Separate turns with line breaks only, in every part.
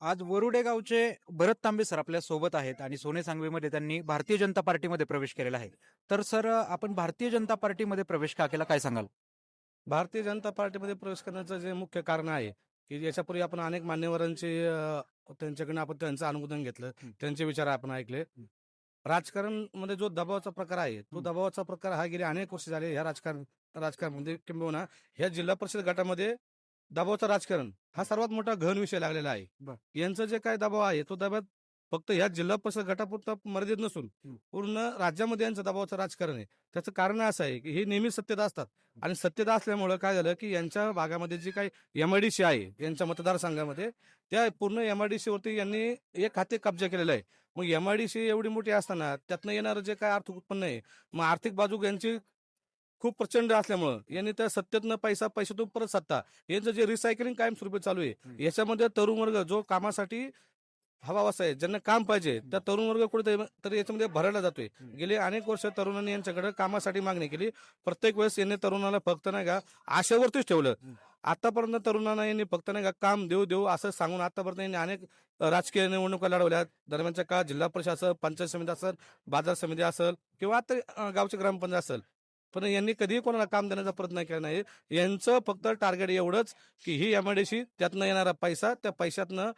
आज वरुडे गावचे भरत तांबे सर आपल्या सोबत आहेत आणि सोने सांगवीमध्ये त्यांनी भारतीय जनता पार्टीमध्ये प्रवेश केलेला आहे. तर सर आपण भारतीय जनता पार्टीमध्ये प्रवेश का केला काय सांगाल?
भारतीय जनता पार्टीमध्ये प्रवेश करण्याचं जे मुख्य कारण आहे की याच्यापूर्वी आपण अनेक मान्यवरांचे त्यांच्याकडनं आपण त्यांचं अनुमोदन घेतलं,
हं.
त्यांचे विचार आपण ऐकले. राजकारण मध्ये जो दबावाचा प्रकार आहे तो
हं.
दबावाचा प्रकार हा गेले अनेक वर्ष झाले ह्या राजकारणामध्ये किंबहुना ह्या जिल्हा परिषद गटामध्ये दबावाचं राजकारण हा सर्वात मोठा गहन विषय लागलेला आहे.
बर.
यांचं जे काय दबाव आहे तो दबाव फक्त ह्या जिल्हा परिषद गटापुरता मर्यादित नसून
हं.
पूर्ण राज्यामध्ये यांचं दबावाचं राजकारण आहे. त्याचं कारण असं आहे की हे नेहमी सत्तेत असतात आणि सत्तेत असल्यामुळं काय झालं की यांच्या भागामध्ये जी काही एमआयडीसी आहे यांच्या मतदारसंघामध्ये त्या पूर्ण एमआयडीसी वरती यांनी एक हाती कब्जा केलेला आहे. मग एमआयडीसी एवढी मोठी असताना त्यातनं येणारं जे काय आर्थिक उत्पन्न आहे, मग आर्थिक बाजू यांची खूप प्रचंड असल्यामुळं यांनी त्या सत्तेतनं पैसा पैशातून परत सत्ता यांचं जे रिसायकलिंग कायमस्वरूपी चालू आहे याच्यामध्ये तरुण वर्ग जो कामासाठी हवा असा आहे ज्यांना काम पाहिजे त्या तरुण वर्ग कुठे तरी याच्यामध्ये भरायला जातोय. गेले अनेक वर्ष तरुणांनी यांच्याकडे कामासाठी मागणी केली. प्रत्येक वेळेस यांनी तरुणाला फक्त नाही का आशेवरतीच ठेवलं. आतापर्यंत तरुणांना यांनी फक्त नाही का काम देऊ देऊ असं सांगून आतापर्यंत यांनी अनेक राजकीय निवडणुका लढवल्या. दरम्यानच्या काळात जिल्हा परिषद असेल, पंचायत समिती असेल, बाजार समिती असेल किंवा आता गावची ग्रामपंचायत असेल, पण यांनी कधीही कोणाला काम देण्याचा प्रयत्न केला नाही. यांचं फक्त टार्गेट एवढंच की ही एमआयडीसी त्यातनं येणारा पैसा, त्या पैशातनं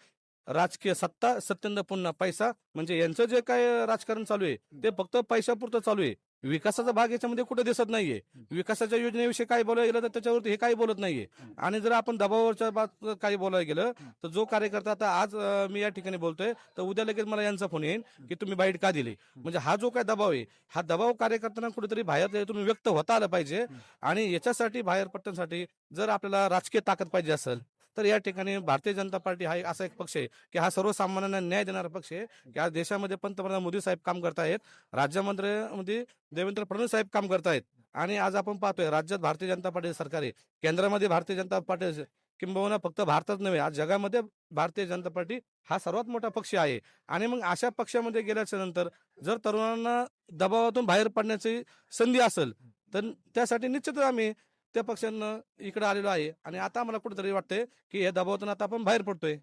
राजकीय सत्ता, सत्तेंद्र पुन्हा पैसा, म्हणजे यांचं जे काय राजकारण चालू आहे ते फक्त पैशापुरतं चालू आहे. विकासाचा भाग याच्यामध्ये कुठे दिसत नाहीये. विकासाच्या योजनेविषयी काय बोलायला गेलं तर त्याच्यावरती हे काही बोलत नाहीये. आणि जर आपण दबावाच्या बाबत काही बोलायला गेलं तर जो कार्यकर्ता आता आज मी या ठिकाणी बोलतोय तर उद्या लगेच मला यांचा फोन येईल की तुम्ही बाईट का दिली. म्हणजे हा जो काय दबाव आहे हा दबाव कार्यकर्त्यांना कुठेतरी बाहेर यातून व्यक्त होता आलं पाहिजे. आणि याच्यासाठी बाहेर पडण्यासाठी जर आपल्याला राजकीय ताकद पाहिजे असेल तर या ठिकाणी भारतीय जनता पार्टी हा असा एक पक्ष आहे की हा सर्वसामान्यांना न्याय देणारा पक्ष आहे. की आज देशामध्ये पंतप्रधान मोदी साहेब काम करतायत, राज्यमंत्र्यांमध्ये देवेंद्र फडणवीस साहेब काम करतायत आणि आज आपण पाहतोय राज्यात भारतीय जनता पार्टी सरकार आहे, केंद्रामध्ये भारतीय जनता पार्टी किंबहुना फक्त भारतात नव्हे आज जगामध्ये भारतीय जनता पार्टी हा सर्वात मोठा पक्ष आहे. आणि मग अशा पक्षामध्ये गेल्याच्या नंतर जर तरुणांना दबावातून बाहेर पडण्याची संधी असेल तर त्यासाठी निश्चितच आम्ही त्या पक्षांना इकडे आलेलो आहे आणि आता आम्हाला कुठेतरी वाटतंय की या दबावातून आता आपण बाहेर पडतोय.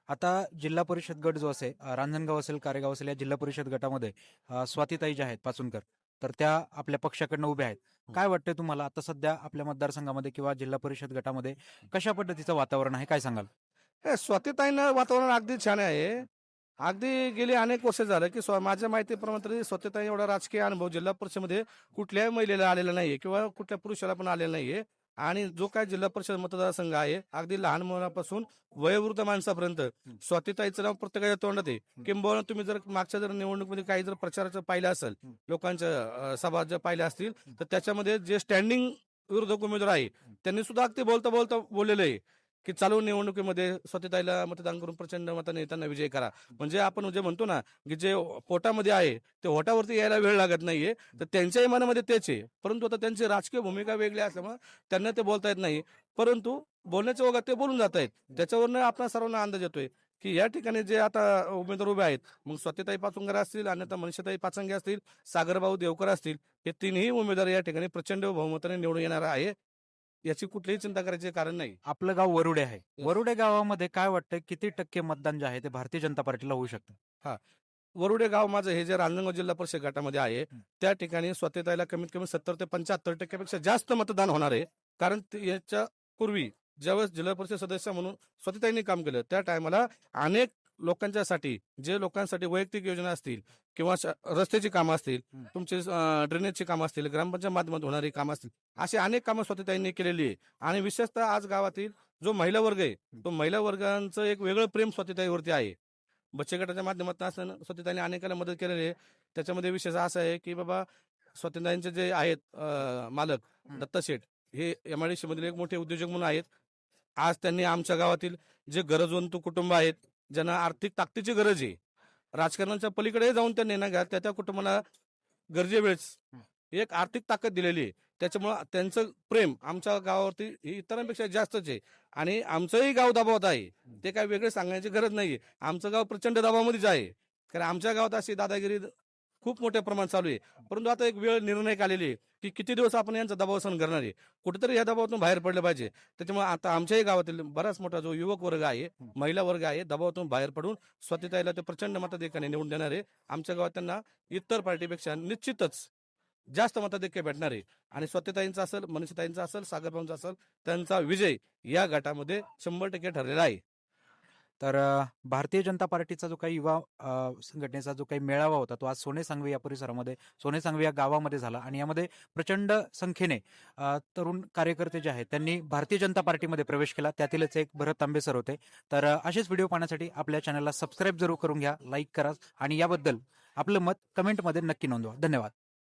आता जिल्हा परिषद गट जो असेल रांजणगाव असेल कारेगाव असेल या जिल्हा परिषद गटामध्ये स्वातीताई ज्या आहेत पाचुनकर तर त्या आपल्या पक्षाकडनं उभ्या आहेत. काय वाटतंय तुम्हाला आता सध्या आपल्या मतदारसंघामध्ये किंवा जिल्हा परिषद गटामध्ये कशा पद्धतीचं वातावरण आहे काय सांगाल?
हे स्वातीताईंना वातावरण अगदी छान आहे. अगदी गेली अनेक वर्ष झालं की माझ्या माहितीप्रमाणे तरी स्वातीताई एवढा राजकीय अनुभव जिल्हा परिषदेमध्ये कुठल्याही महिलेला आलेला नाहीये किंवा कुठल्या पुरुषाला पण आलेला नाहीये. आणि जो काय जिल्हा परिषद मतदारसंघ आहे अगदी लहान मुलापासून वयोवृद्ध माणसापर्यंत स्वातीताईचं नाव प्रत्येकाच्या तोंडात आहे. किंबहुना तुम्ही जर मागच्या जर निवडणुकीमध्ये काही जर प्रचाराचं पाहिलं असेल, लोकांच्या सभा जर पाहिल्या असतील तर त्याच्यामध्ये जे स्टँडिंग विरोधक उमेदवार आहे त्यांनी सुद्धा अगदी बोलता बोलता बोललेलं आहे की चालू निवडणुकीमध्ये स्वतःला मतदान करून प्रचंड मताने त्यांना विजय करा. म्हणजे आपण जे म्हणतो ना की जे पोटामध्ये आहे ते होटावरती यायला वेळ लागत नाहीये, तर त्यांच्याही मनामध्ये तेच आहे. परंतु आता त्यांची राजकीय भूमिका वेगळी असल्यामुळे त्यांना ते बोलता येत नाही. परंतु बोलण्याच्या ओघात ते बोलून जात आहेत. त्याच्यावरनं आपल्या सर्वांना अंदाज येतोय की या ठिकाणी जे आता उमेदवार उभे आहेत, मग स्वतःताई पाचुंगर असतील, अन्यथा मनीषाताई पाचंगे असतील, सागरभाऊ देवकर असतील, हे तिन्ही उमेदवार या ठिकाणी प्रचंड बहुमताने निवडून येणार आहे. याची कुठलीही चिंता करायचे कारण नाही.
आपलं गाव वरुडे आहे. वरुडे गावामध्ये काय वाटतं किती टक्के मतदान जे आहे ते भारतीय जनता पार्टीला होऊ शकतं?
हा, वरुडे गाव माझं हे जे रांजणगाव जिल्हा परिषद गटामध्ये आहे त्या ठिकाणी स्वतःला कमीत कमी 70 ते 75% जास्त मतदान होणार आहे. कारण याच्या पूर्वी ज्यावेळेस जिल्हा परिषद सदस्य म्हणून स्वतःताईंनी काम केलं त्या टायमाला अनेक लोकांच्यासाठी जे लोकांसाठी वैयक्तिक योजना असतील किंवा रस्त्याची कामं असतील, तुमचे ड्रेनेजची कामं असतील, ग्रामपंचायत माध्यमातून होणारी कामं असतील, अशी अनेक कामं स्वतःताईंनी केलेली आहे. आणि विशेषतः आज गावातील जो महिला वर्ग आहे तो महिला वर्गांचं एक वेगळं प्रेम स्वतःताईवरती आहे. बचत गटाच्या माध्यमातून असताना स्वतःताईंनी अनेकाला मदत केलेली आहे. त्याच्यामध्ये विशेष असा आहे की बाबा स्वतःताईंचे जे आहेत मालक दत्ता शेठ हे एमआयडीसी मधील एक मोठे उद्योजक म्हणून आहेत. आज त्यांनी आमच्या गावातील जे गरजवंत कुटुंब आहेत ज्यांना आर्थिक ताकदीची गरज आहे, राजकारणाच्या पलीकडे जाऊन त्यांनी ना त्या त्या कुटुंबाला गरजेवेळेस एक आर्थिक ताकद दिलेली आहे. त्याच्यामुळं त्यांचं प्रेम आमच्या गावावरती हे इतरांपेक्षा जास्तच आहे. आणि आमचंही गाव दबावात आहे, ते काय वेगळे सांगण्याची गरज नाहीये. आमचं गाव प्रचंड दबावामध्येच आहे. कारण आमच्या गावात अशी दादागिरी खूप मोठ्या प्रमाणात चालू आहे. परंतु आता एक वेळ निर्णायक आलेली आहे की किती दिवस आपण यांचा दबाव सहन करणार आहे. कुठेतरी या दबावातून बाहेर पडलं पाहिजे. त्याच्यामुळे आता आमच्याही गावातील बराच मोठा जो युवक वर्ग आहे, महिला वर्ग आहे, दबावातून बाहेर पडून स्वातीताईला ते प्रचंड मताधिक्याने निवडून देणार आहे. आमच्या गावात त्यांना इतर पार्टीपेक्षा निश्चितच जास्त मताधिक्य भेटणार आहे. आणि स्वातीताईंचा असेल, मनीषाताईंचा असेल, सागरभाऊंचा असेल, त्यांचा विजय या गटामध्ये 100% ठरलेला आहे.
तर भारतीय जनता पार्टीचा जो काही युवा संघटनेचा जो काही मेळावा होता तो आज सोने सांगवी या परिसरामध्ये, सोने सांगवी या गावामध्ये झाला आणि यामध्ये प्रचंड संख्येने तरुण कार्यकर्ते जे आहेत त्यांनी भारतीय जनता पार्टीमध्ये प्रवेश केला. त्यातीलच एक भरत तांबे सर होते. तर असेच व्हिडिओ पाहण्यासाठी आपल्या चॅनलला सबस्क्राईब जरूर करून घ्या, लाईक करा आणि याबद्दल आपलं मत कमेंटमध्ये नक्की नोंदवा. धन्यवाद.